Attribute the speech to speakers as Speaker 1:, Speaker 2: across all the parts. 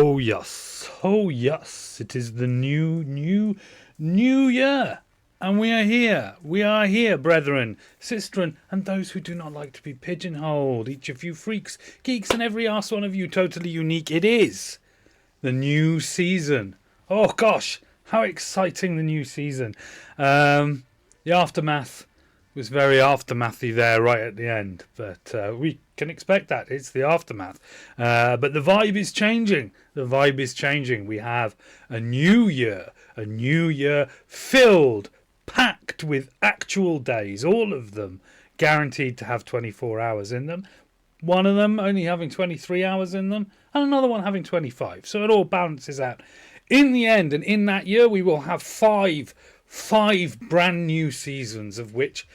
Speaker 1: Oh yes, it is the new year. And we are here, brethren, sistren, and those who do not like to be pigeonholed. Each of you freaks, geeks, and every arse one of you totally unique. It is the new season. Oh gosh, how exciting the new season. The aftermath was very aftermathy there right at the end, but we can expect that. It's the aftermath. But the vibe is changing. We have a new year filled, packed with actual days, all of them guaranteed to have 24 hours in them. One of them only having 23 hours in them, and another one having 25. So it all balances out. In the end, and in that year, we will have five brand new seasons, of which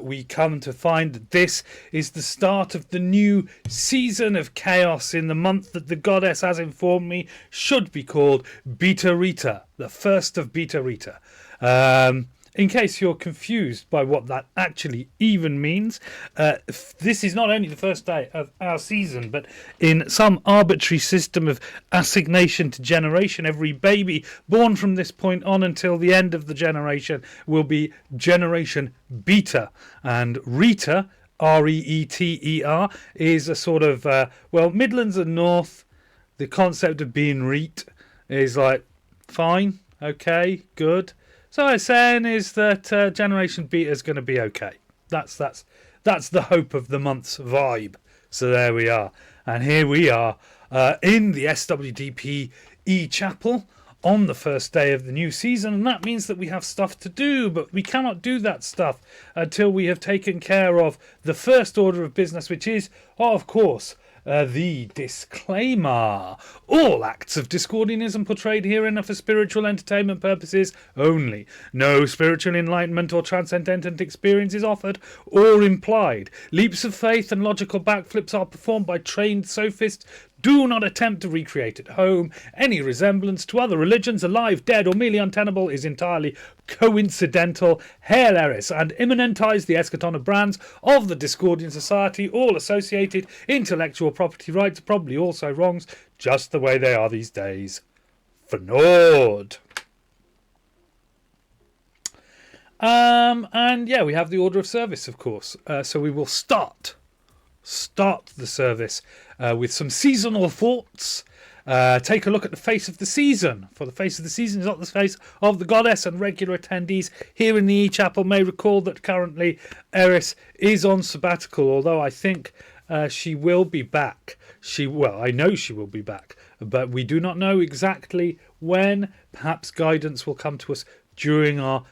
Speaker 1: we come to find that this is the start of the new season of chaos in the month that the goddess has informed me should be called Beta-Reeter, the first of Beta-Reeter. In case you're confused by what that actually even means, this is not only the first day of our season, but in some arbitrary system of assignation to generation, every baby born from this point on until the end of the generation will be Generation Beta. And Reeter, R-E-E-T-E-R, is a sort of, Midlands and North, the concept of being Reet is like, fine, okay, good. So what I'm saying is that Generation Beta is going to be okay. That's the hope of the month's vibe. So there we are. And here we are in the SWDP E-Chapel on the first day of the new season. And that means that we have stuff to do, but we cannot do that stuff until we have taken care of the first order of business, which is, of course, the disclaimer. All acts of Discordianism portrayed herein are for spiritual entertainment purposes only. No spiritual enlightenment or transcendent experience is offered or implied. Leaps of faith and logical backflips are performed by trained sophists. Do not attempt to recreate at home. Any resemblance to other religions, alive, dead, or merely untenable, is entirely coincidental. Hail Eris, and immanentize the eschaton of brands of the Discordian Society. All associated intellectual property rights, probably also wrongs, just the way they are these days. Fnord. We have the order of service, of course. So we will start the service with some seasonal thoughts. Take a look at the face of the season, for the face of the season is not the face of the goddess, and regular attendees here in the E-Chapel may recall that currently Eris is on sabbatical, although I think she will be back. I know she will be back, but we do not know exactly when. Perhaps guidance will come to us during our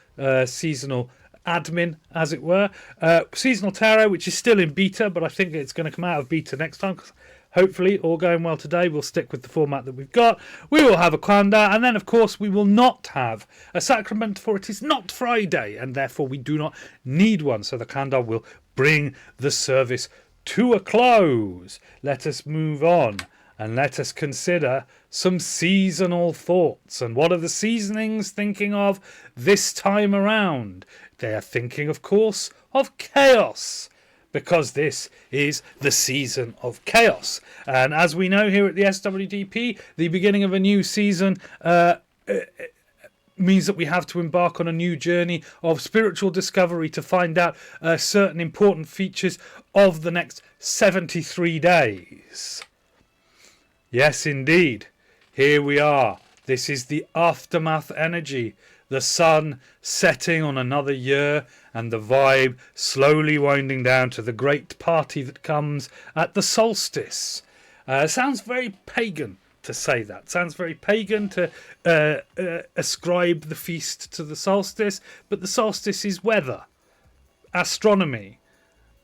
Speaker 1: seasonal admin, as it were. Seasonal Tarot, which is still in beta, but I think it's going to come out of beta next time. Hopefully, all going well today, we'll stick with the format that we've got. We will have a Kwanda, and then, of course, we will not have a sacrament, for it is not Friday, and therefore we do not need one. So the Kwanda will bring the service to a close. Let us move on, and let us consider some seasonal thoughts. And what are the seasonings thinking of this time around? They are thinking, of course, of chaos, because this is the season of chaos. And as we know here at the SWDP, the beginning of a new season means that we have to embark on a new journey of spiritual discovery to find out certain important features of the next 73 days. Yes, indeed. Here we are. This is the aftermath energy. The sun setting on another year, and the vibe slowly winding down to the great party that comes at the solstice. Sounds very pagan to say that. Sounds very pagan to ascribe the feast to the solstice, but the solstice is weather, astronomy.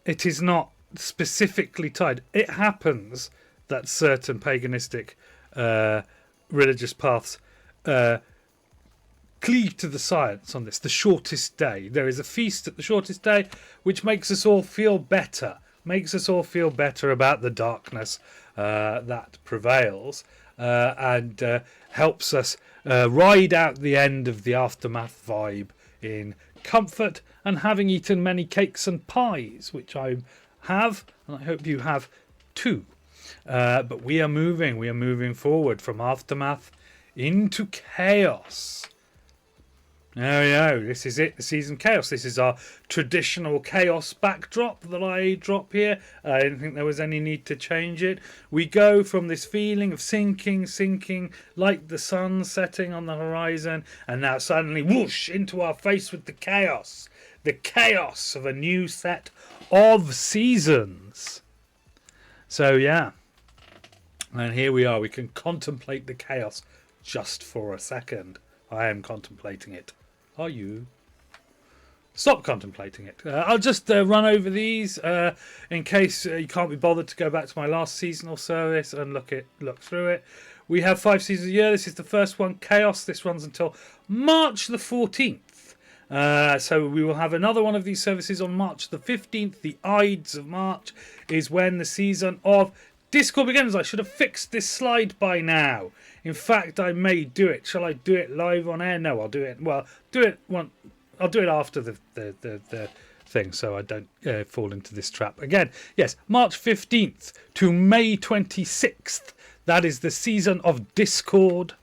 Speaker 1: It is not specifically tied. It happens that certain paganistic religious paths cleave to the science on this. The shortest day. There is a feast at the shortest day which makes us all feel better. Makes us all feel better about the darkness that prevails and helps us ride out the end of the aftermath vibe in comfort and having eaten many cakes and pies, which I have, and I hope you have too. But we are moving forward from aftermath into chaos. There we go. This is it, the season chaos. This is our traditional chaos backdrop that I drop here. I didn't think there was any need to change it. We go from this feeling of sinking, like the sun setting on the horizon, and now suddenly whoosh into our face with the chaos. The chaos of a new set of seasons. So yeah. And here we are. We can contemplate the chaos just for a second. I am contemplating it. Are you? Stop contemplating it. I'll just run over these in case you can't be bothered to go back to my last seasonal service and look through it. We have 5 seasons a year. This is the first one, Chaos. This runs until March the 14th. So we will have another one of these services on March the 15th. The Ides of March is when the season of Discord begins. I should have fixed this slide by now. In fact, I may do it. Shall I do it live on air? No, I'll do it. Well, I'll do it after the thing, so I don't fall into this trap again. Yes, March 15th to May 26th. That is the season of Discord.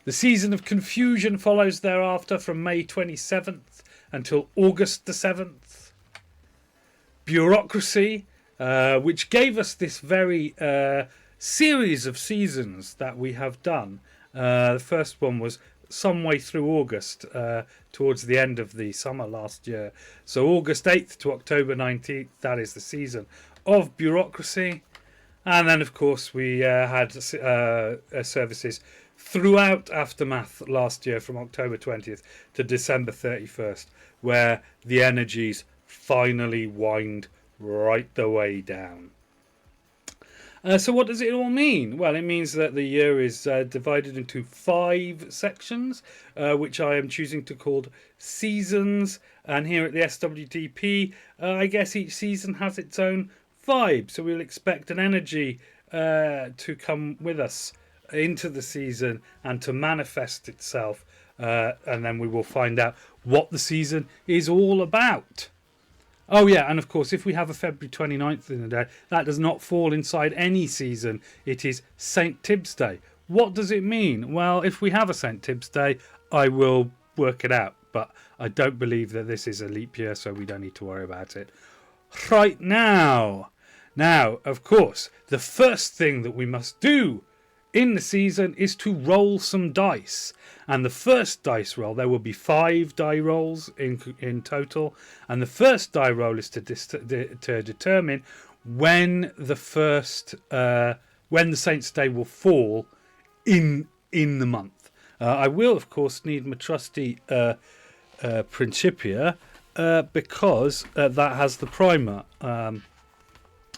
Speaker 1: The season of Confusion follows thereafter from May 27th until August the 7th. Bureaucracy, which gave us this very series of seasons that we have done. The first one was some way through August, towards the end of the summer last year. So August 8th to October 19th, that is the season of Bureaucracy. And then, of course, we had services throughout Aftermath last year from October 20th to December 31st, where the energies finally wind right the way down. So what does it all mean? Well, it means that the year is divided into 5 sections, which I am choosing to call seasons. And here at the SWTP, I guess each season has its own vibe. So we'll expect an energy to come with us into the season and to manifest itself. And then we will find out what the season is all about. Oh yeah, and of course, if we have a February 29th in the day, that does not fall inside any season. It is St. Tibb's Day. What does it mean? Well, if we have a St. Tibb's Day, I will work it out. But I don't believe that this is a leap year, so we don't need to worry about it right now. Now, of course, the first thing that we must do in the season is to roll some dice. And the first dice roll, there will be 5 die rolls in total. And the first die roll is to determine when the Saints' Day will fall in the month. I will, of course, need my trusty Principia because that has the primer.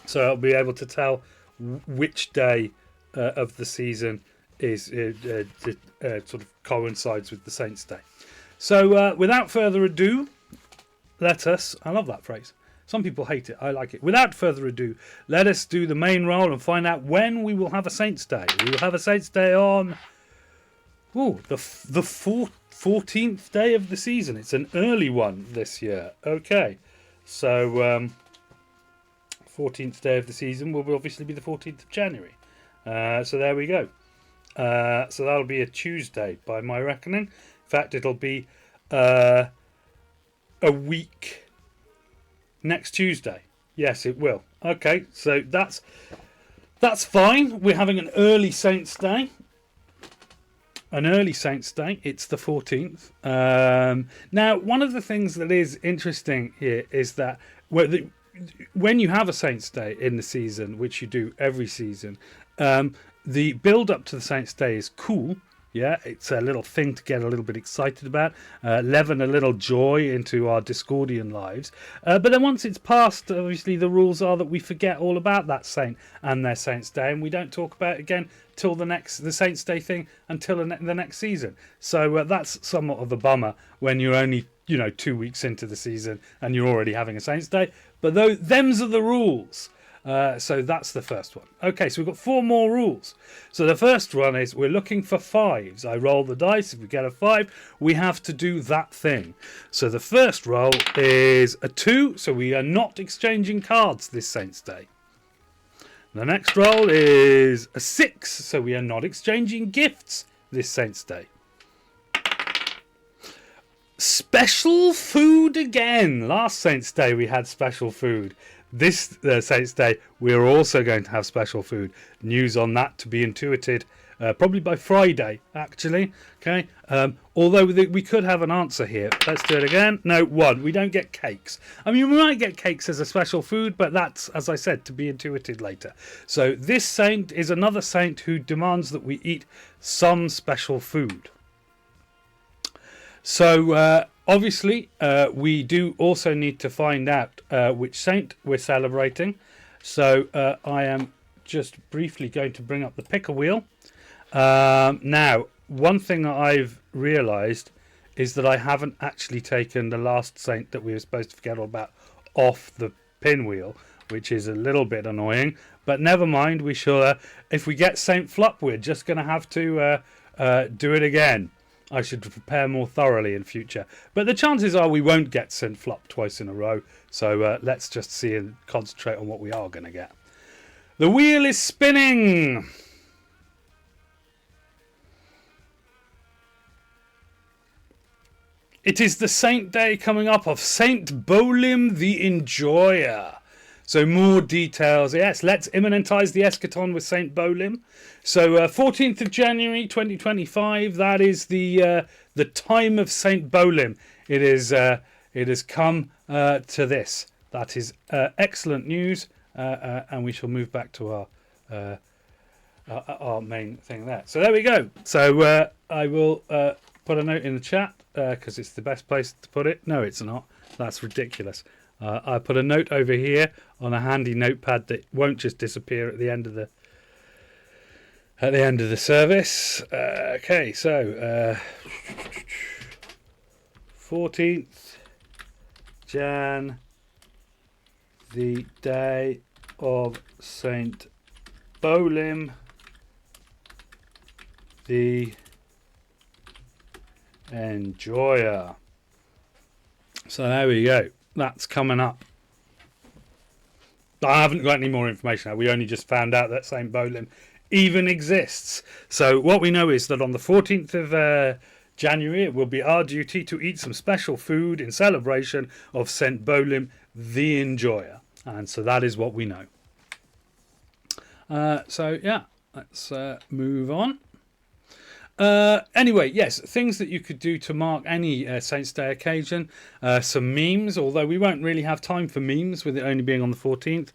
Speaker 1: So I'll be able to tell which day of the season is sort of coincides with the Saints' Day. So without further ado, I love that phrase. Some people hate it. I like it. Without further ado, let us do the main roll and find out when we will have a Saints' Day. We will have a Saints' Day on the 14th day of the season. It's an early one this year. Okay, so 14th day of the season will obviously be the 14th of January. So there we go. So that'll be a Tuesday by my reckoning. In fact, it'll be a week next Tuesday. Yes, it will. Okay, so that's fine. We're having an early Saints' Day. It's the 14th. Now, one of the things that is interesting here is that when you have a Saints' Day in the season, which you do every season, the build up to the Saints' Day is cool. Yeah, it's a little thing to get a little bit excited about, leaven a little joy into our Discordian lives. But then once it's passed, obviously the rules are that we forget all about that saint and their Saints' Day, and we don't talk about it again till the Saints' Day thing until the next season. So that's somewhat of a bummer when you're only 2 weeks into the season and you're already having a Saints' Day. But them's are the rules. So that's the first one. Okay, so we've got 4 more rules. So the first one is we're looking for 5s. I roll the dice. If we get a 5, we have to do that thing. So the first roll is a 2. So we are not exchanging cards this Saints' Day. The next roll is a 6, so we are not exchanging gifts this Saints Day. Special food again. Last Saints Day we had special food. This Saints Day we're also going to have special food. News on that to be intuited probably by Friday, actually. Okay. Although we could have an answer here. Let's do it again. No, 1. We don't get cakes. I mean, we might get cakes as a special food, but that's, as I said, to be intuited later. So this saint is another saint who demands that we eat some special food. So obviously we do also need to find out which saint we're celebrating. So I am just briefly going to bring up the picker wheel. Now, one thing that I've realised is that I haven't actually taken the last saint that we were supposed to forget all about off the pinwheel, which is a little bit annoying. But never mind, we shall. If we get Saint Flup, we're just going to have to do it again. I should prepare more thoroughly in future. But the chances are we won't get Saint Flup twice in a row. So let's just see and concentrate on what we are going to get. The wheel is spinning. It is the saint day coming up of Saint Bolim the Enjoyer. So more details. Yes, let's immanentize the eschaton with Saint Bolim. So 14th of January 2025. That is the time of Saint Bolim. It has come to this. That is excellent news, and we shall move back to our main thing there. So there we go. So I will put a note in the chat because it's the best place to put it. No, it's not. That's ridiculous. I put a note over here on a handy notepad that won't just disappear at the end of the service. Okay, so 14th Jan, the day of Saint Bolim the Enjoyer. So there we go. That's coming up. I haven't got any more information. We only just found out that Saint Bolim even exists. So what we know is that on the 14th of January, it will be our duty to eat some special food in celebration of Saint Bolim the Enjoyer. And so that is what we know. So yeah, let's move on. Anyway, yes, things that you could do to mark any Saints Day occasion. Some memes, although we won't really have time for memes with it only being on the 14th.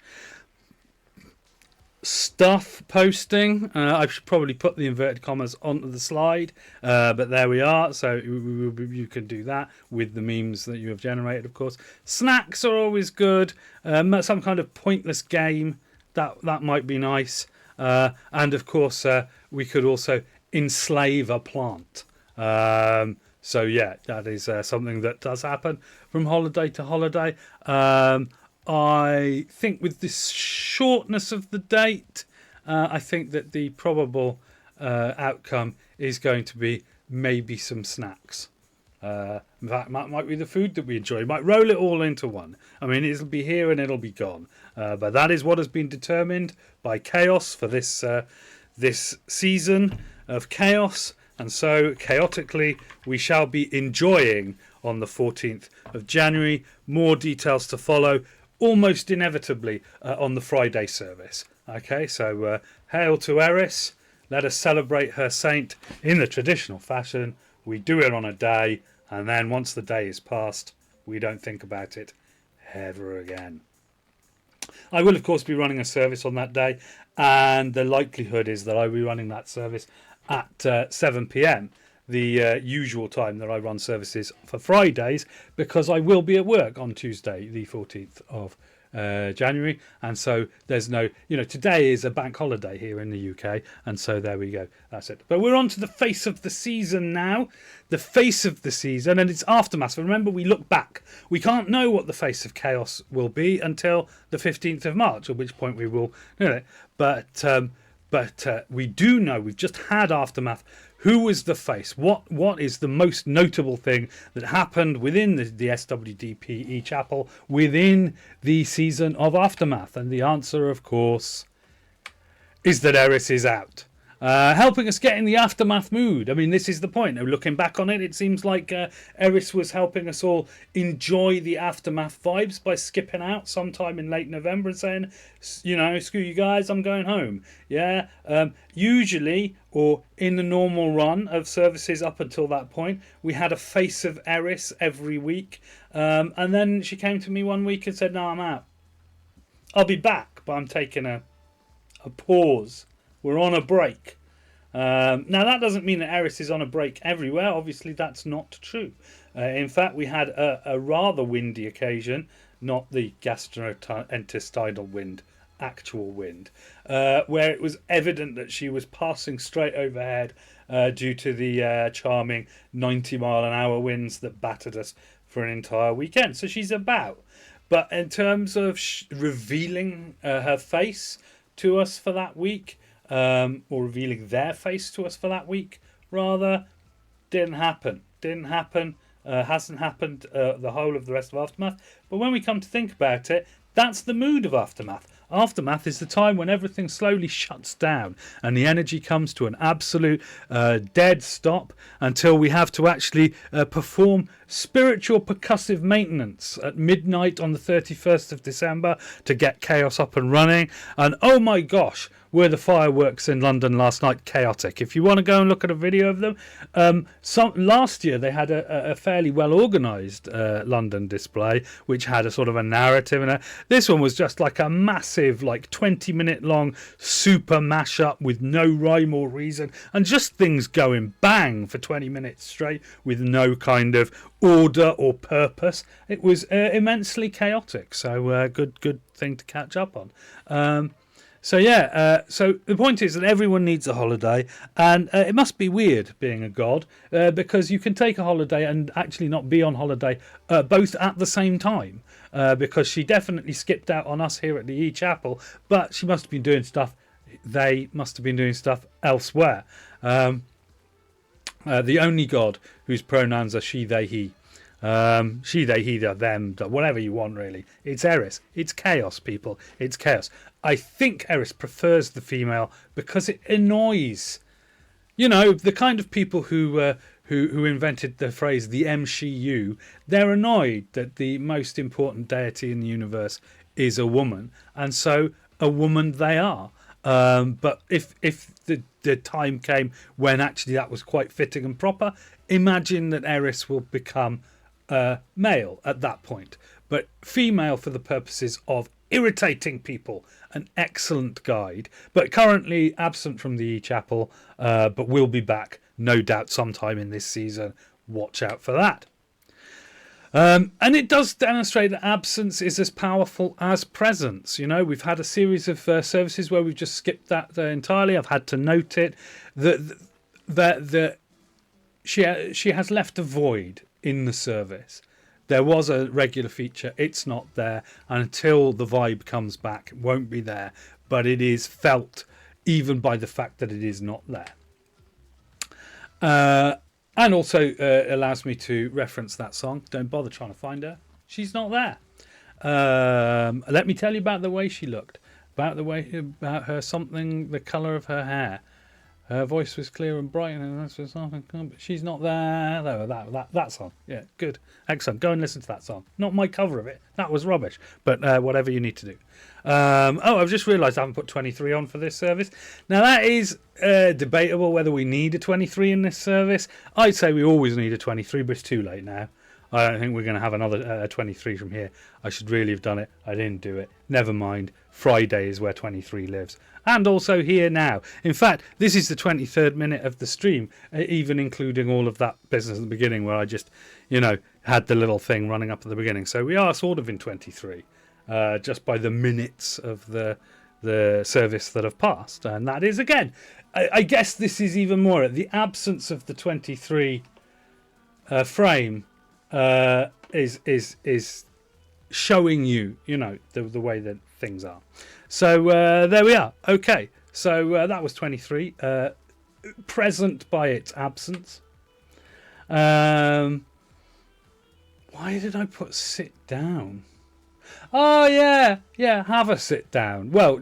Speaker 1: Stuff posting. I should probably put the inverted commas onto the slide, but there we are. So you can do that with the memes that you have generated, of course. Snacks are always good. Some kind of pointless game, that might be nice. And of course, we could also enslave a plant. So yeah, that is something that does happen from holiday to holiday. I think with this shortness of the date, I think that the probable outcome is going to be maybe some snacks. In fact, might be the food that we enjoy. Might roll it all into one. I mean, it'll be here and it'll be gone. But that is what has been determined by Chaos for this season of Chaos. And so, chaotically, we shall be enjoying on the 14th of January. More details to follow, almost inevitably, on the Friday service. Okay, so hail to Eris. Let us celebrate her saint in the traditional fashion. We do it on a day, and then once the day is past, we don't think about it ever again. I will, of course, be running a service on that day, and the likelihood is that I will be running that service at 7 p.m, the usual time that I run services for Fridays, because I will be at work on Tuesday, the 14th of January, and so there's no, today is a bank holiday here in the UK, and so there we go, that's it. But we're on to the face of the season now, the face of the season, and it's Aftermath. Remember, we look back. We can't know what the face of Chaos will be until the 15th of March, at which point we will know it. But we do know, we've just had Aftermath. Who was the face? What is the most notable thing that happened within the SWDP e-Chapel within the season of Aftermath? And the answer, of course, is that Eris is out. Helping us get in the aftermath mood. I mean, this is the point. Looking back on it, it seems like Eris was helping us all enjoy the aftermath vibes by skipping out sometime in late November and saying, you know, screw you guys, I'm going home. Yeah. Usually, or in the normal run of services up until that point, we had a face of Eris every week. And then she came to me one week and said, no, I'm out. I'll be back, but I'm taking a pause. We're on a break. Now, that doesn't mean that Eris is on a break everywhere. Obviously, that's not true. In fact, we had a rather windy occasion, not the gastrointestinal wind, actual wind, where it was evident that she was passing straight overhead due to the charming 90-mile-an-hour winds that battered us for an entire weekend. So she's about. But in terms of revealing her face to us for that week, or revealing their face to us for that week, rather, didn't happen. Hasn't happened the whole of the rest of Aftermath. But when we come to think about it, that's the mood of Aftermath. Aftermath is the time when everything slowly shuts down and the energy comes to an absolute dead stop until we have to actually perform spiritual percussive maintenance at midnight on the 31st of December to get Chaos up and running. And oh my gosh, were the fireworks in London last night chaotic. If you want to go and look at a video of them, last year they had a fairly well organised London display which had a sort of a narrative, and this one was just like a massive, like 20-minute long super mashup with no rhyme or reason, and just things going bang for 20 minutes straight with no kind of order or purpose. It was immensely chaotic, so good thing to catch up on. So the point is that everyone needs a holiday, and it must be weird being a god, because you can take a holiday and actually not be on holiday both at the same time, because she definitely skipped out on us here at the E-Chapel, but she must have been doing stuff, they must have been doing stuff elsewhere. The only god whose pronouns are she, they, he. She, they, he, them, whatever you want, really. It's Eris. It's chaos, people. It's chaos. I think Eris prefers the female because it annoys, you know, the kind of people who invented the phrase the MCU. They're annoyed that the most important deity in the universe is a woman, and so a woman they are. But if the time came when actually that was quite fitting and proper, imagine that Eris will become male at that point, but female for the purposes of irritating people. An excellent guide, but currently absent from the E-Chapel, but will be back no doubt sometime in this season. Watch out for that. And it does demonstrate that absence is as powerful as presence. You know, we've had a series of services where we've just skipped that entirely. I've had to note it that she has left a void in the service. There was a regular feature, it's not there, and until the vibe comes back, it won't be there, but it is felt even by the fact that it is not there. And also allows me to reference that song. Don't bother trying to find her. She's not there. Let me tell you about the way she looked, about her something, the colour of her hair. Her voice was clear and bright, and that's something. But she's not there. That song, yeah, good, excellent. Go and listen to that song. Not my cover of it. That was rubbish. But whatever you need to do. I've just realised I haven't put 23 on for this service. Now that is debatable whether we need a 23 in this service. I'd say we always need a 23, but it's too late now. I don't think we're going to have another 23 from here. I should really have done it. I didn't do it. Never mind. Friday is where 23 lives. And also here now. In fact, this is the 23rd minute of the stream, even including all of that business at the beginning where I just, you know, had the little thing running up at the beginning. So we are sort of in 23, just by the minutes of the service that have passed. And that is, again, I guess this is even more. The absence of the 23 frame is showing you, you know, the way that things are. So there we are. Okay, so that was 23, present by its absence. Why did I put sit down? Oh yeah, have a sit down. Well,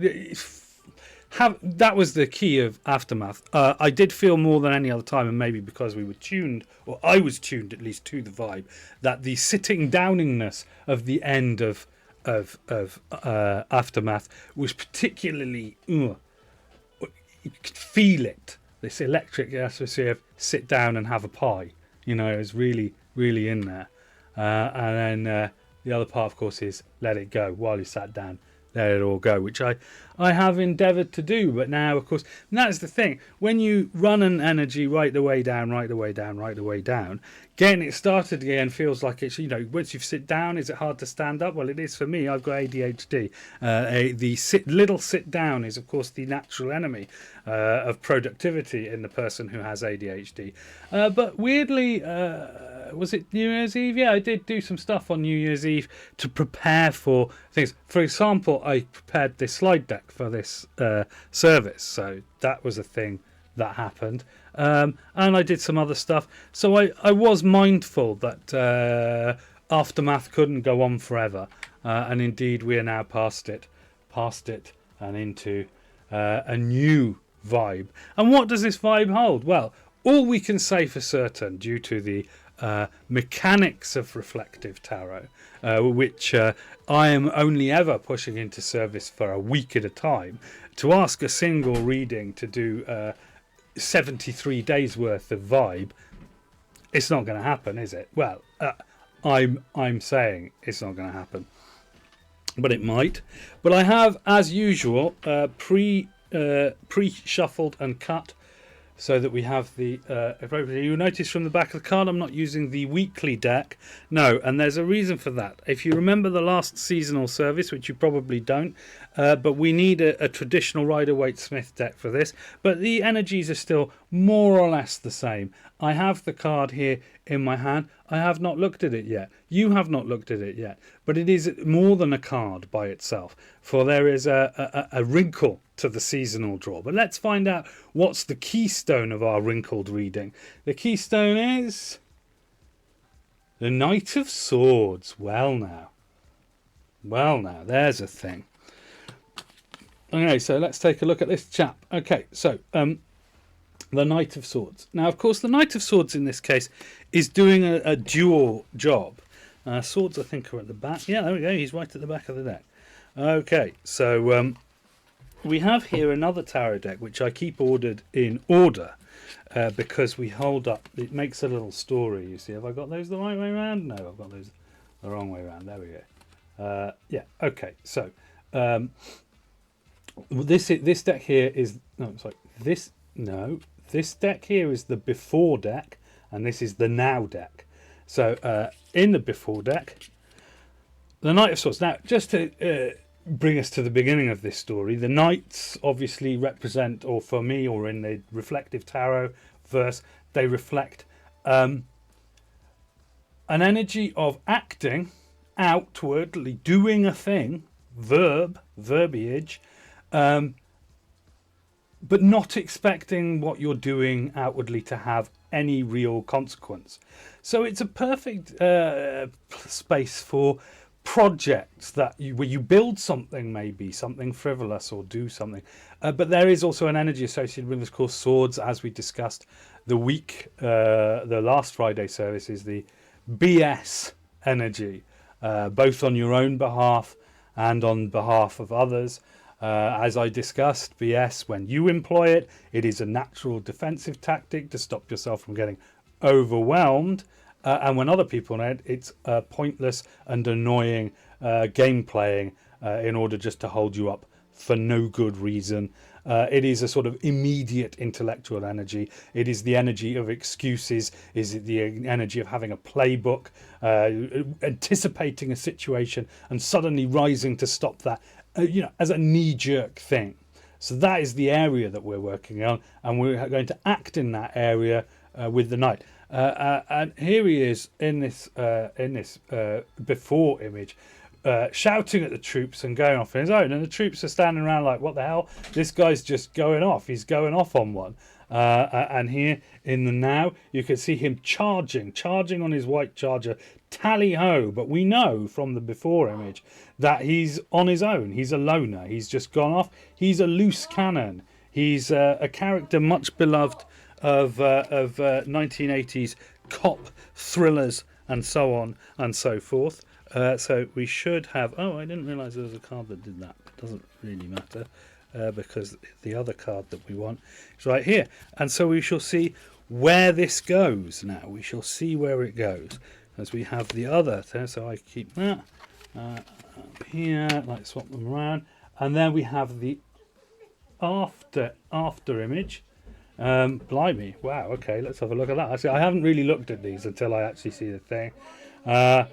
Speaker 1: that was the key of Aftermath. I did feel more than any other time, and maybe because we were tuned, or I was tuned at least to the vibe, that the sitting downingness of the end of Aftermath was particularly. You could feel it. This electric atmosphere of sit down and have a pie. You know, is really, really in there. And then the other part, of course, is let it go while you sat down. Let it all go, which I have endeavoured to do. But now, of course, that's the thing. When you run an energy right the way down, getting it started again feels like it's, you know, once you sit down, is it hard to stand up? Well, it is for me. I've got ADHD. The little sit down is, of course, the natural enemy of productivity in the person who has ADHD. But weirdly, was it New Year's Eve? Yeah, I did do some stuff on New Year's Eve to prepare for things. For example, I prepared this slide deck for this service, so that was a thing that happened. And I did some other stuff. So I was mindful that Aftermath couldn't go on forever, and indeed we are now past it, and into a new vibe. And what does this vibe hold? Well, all we can say for certain, due to the mechanics of reflective tarot, which I am only ever pushing into service for a week at a time, to ask a single reading to do 73 days worth of vibe, it's not going to happen, is it? Well, I'm saying it's not going to happen, but it might. But I have, as usual, pre-shuffled and cut, so that we have the appropriate. You'll notice from the back of the card I'm not using the weekly deck. No, and there's a reason for that. If you remember the last seasonal service, which you probably don't, but we need a traditional Rider-Waite-Smith deck for this, but the energies are still more or less the same. I have the card here in my hand. I have not looked at it yet. You have not looked at it yet. But it is more than a card by itself, for there is a wrinkle to the seasonal draw. But let's find out what's the keystone of our wrinkled reading. The keystone is the Knight of Swords. Well now, there's a thing. Okay, so let's take a look at this chap. Okay, so the Knight of Swords. Now, of course, the Knight of Swords in this case is doing a dual job. Swords, I think, are at the back. Yeah, there we go. He's right at the back of the deck. Okay, so we have here another tarot deck, which I keep ordered in order because we hold up. It makes a little story, you see. Have I got those the right way around? No, I've got those the wrong way around. There we go. Yeah, okay. So this deck here is... No, sorry. This deck here is the before deck, and this is the now deck. So in the before deck, the Knight of Swords. Now, just to bring us to the beginning of this story, the Knights obviously represent, or for me, or in the reflective tarot verse, they reflect an energy of acting outwardly, doing a thing, verbiage, but not expecting what you're doing outwardly to have any real consequence. So it's a perfect space for projects that where you build something, maybe something frivolous, or do something. But there is also an energy associated with, of course, swords, as we discussed the last Friday service, is the BS energy, both on your own behalf and on behalf of others. As I discussed, BS, when you employ it, it is a natural defensive tactic to stop yourself from getting overwhelmed. And when other people know it, it's pointless and annoying game playing in order just to hold you up for no good reason. It is a sort of immediate intellectual energy. It is the energy of excuses. Is it the energy of having a playbook, anticipating a situation and suddenly rising to stop that, as a knee-jerk thing. So that is the area that we're working on, and we're going to act in that area with the Knight. And here he is in this before image, shouting at the troops and going off on his own, and the troops are standing around like, what the hell, this guy's just going off, he's going off on one. And here in the now, you can see him charging on his white charger, tally ho. But we know from the before image that he's on his own. He's a loner. He's just gone off. He's a loose cannon. He's a character much beloved of 1980s cop thrillers and so on and so forth. So we should have... Oh, I didn't realise there was a card that did that. It doesn't really matter because the other card that we want is right here. And so we shall see where this goes now. We shall see where it goes as we have the other. So I keep that up here, like swap them around. And then we have the after image. Blimey, wow, okay, let's have a look at that. Actually, I haven't really looked at these until I actually see the thing. Yeah,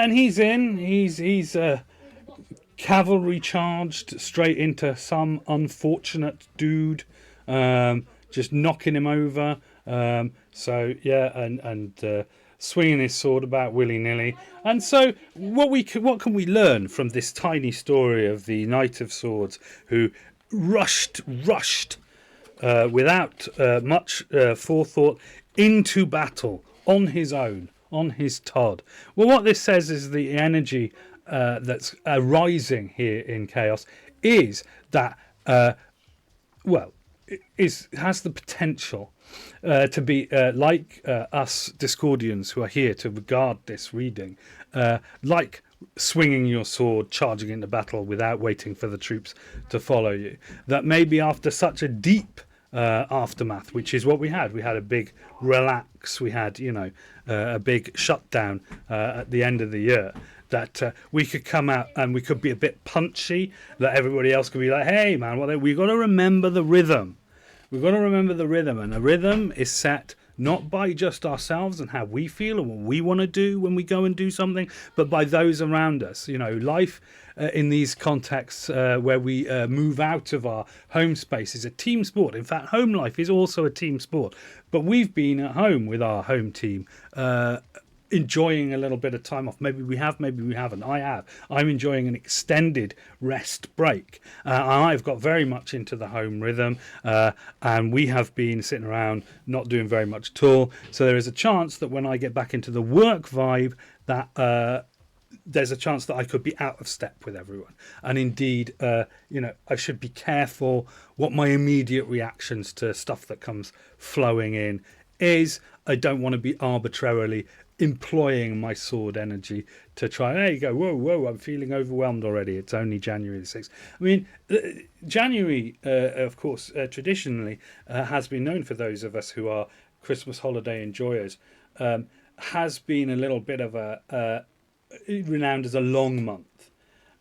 Speaker 1: and he's cavalry charged straight into some unfortunate dude, just knocking him over. So yeah, and swinging his sword about willy-nilly. And so what can we learn from this tiny story of the Knight of Swords who rushed without much forethought into battle on his own, on his Todd? Well, what this says is the energy that's arising here in Chaos is that, has the potential to be like us Discordians who are here to regard this reading, like swinging your sword, charging into battle without waiting for the troops to follow you. That maybe after such a deep aftermath, which is what we had a big relax, we had a big shutdown at the end of the year, that we could come out and we could be a bit punchy, that everybody else could be like, hey man, we've got to remember the rhythm. We've got to remember the rhythm, and the rhythm is set not by just ourselves and how we feel and what we want to do when we go and do something, but by those around us. Life in these contexts where we move out of our home space is a team sport. In fact, home life is also a team sport. But we've been at home with our home team, enjoying a little bit of time off. Maybe we have, maybe we haven't. I have. I'm enjoying an extended rest break. I've got very much into the home rhythm, and we have been sitting around not doing very much at all. So there is a chance that when I get back into the work vibe, that there's a chance that I could be out of step with everyone. And indeed, I should be careful what my immediate reactions to stuff that comes flowing in is. I don't want to be arbitrarily employing my sword energy to try. There you go. Whoa! I'm feeling overwhelmed already. It's only January the 6th. I mean, January, of course, traditionally has been known for those of us who are Christmas holiday enjoyers. Has been a little bit of a renowned as a long month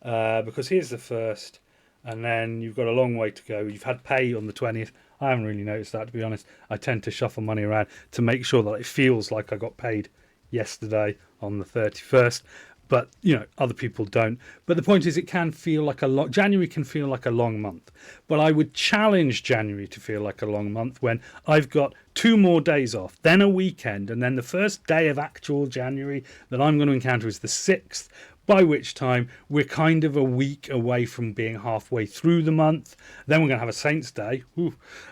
Speaker 1: because here's the 1st, and then you've got a long way to go. You've had pay on the 20th. I haven't really noticed that, to be honest. I tend to shuffle money around to make sure that it feels like I got paid yesterday on the 31st, but other people don't. But the point is, it can feel like January can feel like a long month, but I would challenge January to feel like a long month when I've got 2 more days off, then a weekend, and then the first day of actual January that I'm going to encounter is the 6th, by which time we're kind of a week away from being halfway through the month. Then we're going to have a Saints' Day,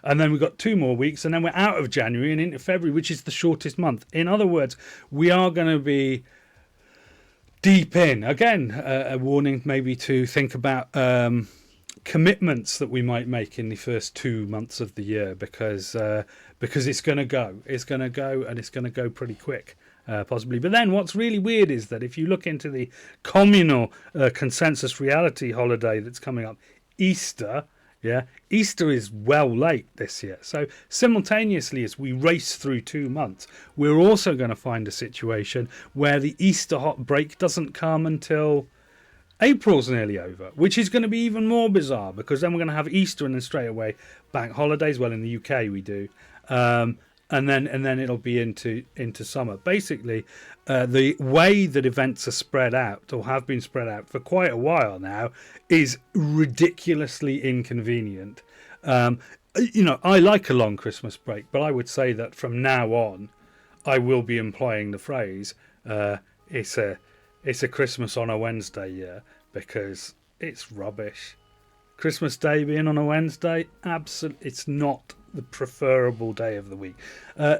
Speaker 1: and then we've got 2 more weeks, and then we're out of January and into February, which is the shortest month. In other words, we are going to be deep in. Again, a warning maybe to think about commitments that we might make in the first 2 months of the year, because it's going to go, and it's going to go pretty quick. Possibly. But then what's really weird is that if you look into the communal consensus reality holiday that's coming up, Easter is well late this year. So simultaneously, as we race through 2 months, we're also going to find a situation where the Easter hot break doesn't come until April's nearly over, which is going to be even more bizarre, because then we're going to have Easter and then straight away bank holidays. Well, in the UK we do. And then it'll be into summer. Basically, the way that events are spread out, or have been spread out for quite a while now, is ridiculously inconvenient. I like a long Christmas break, but I would say that from now on, I will be employing the phrase "it's a Christmas on a Wednesday," because it's rubbish. Christmas Day being on a Wednesday, it's not the preferable day of the week.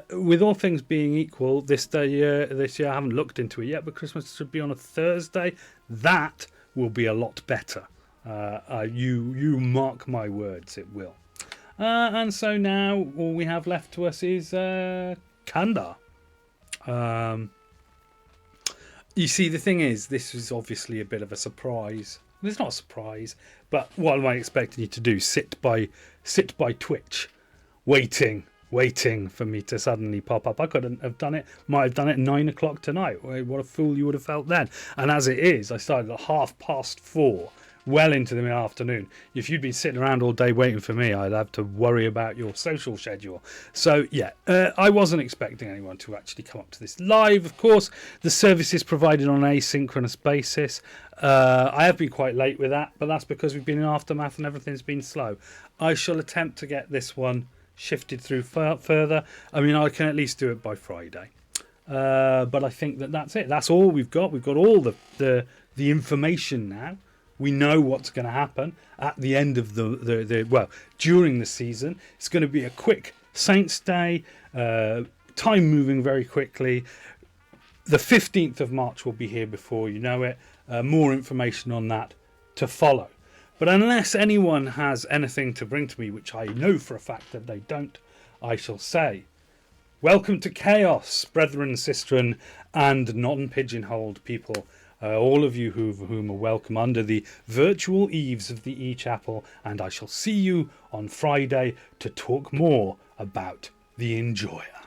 Speaker 1: With all things being equal, this year I haven't looked into it yet, but Christmas should be on a Thursday. That will be a lot better. You mark my words, it will. And so now all we have left to us is Kandar. You see, the thing is, this is obviously a bit of a surprise. It's not a surprise, but what am I expecting you to do? Sit by Twitch, waiting for me to suddenly pop up. I couldn't have done it. Might have done it at 9 o'clock tonight. What a fool you would have felt then. And as it is, I started at 4:30, well into the afternoon. If you'd been sitting around all day waiting for me, I'd have to worry about your social schedule. So yeah, I wasn't expecting anyone to actually come up to this live. Of course, the service is provided on an asynchronous basis. I have been quite late with that, but that's because we've been in aftermath and everything's been slow. I shall attempt to get this one shifted through further. I mean, I can at least do it by Friday. But I think that's it. That's all we've got. We've got all the information now. We know what's going to happen at the end of during the season. It's going to be a quick Saints Day, time moving very quickly. The 15th of March will be here before you know it. More information on that to follow. But unless anyone has anything to bring to me, which I know for a fact that they don't, I shall say, welcome to chaos, brethren, sistren, and non-pigeonholed people. All of you whom are welcome under the virtual eaves of the E-Chapel, and I shall see you on Friday to talk more about the Enjoyer.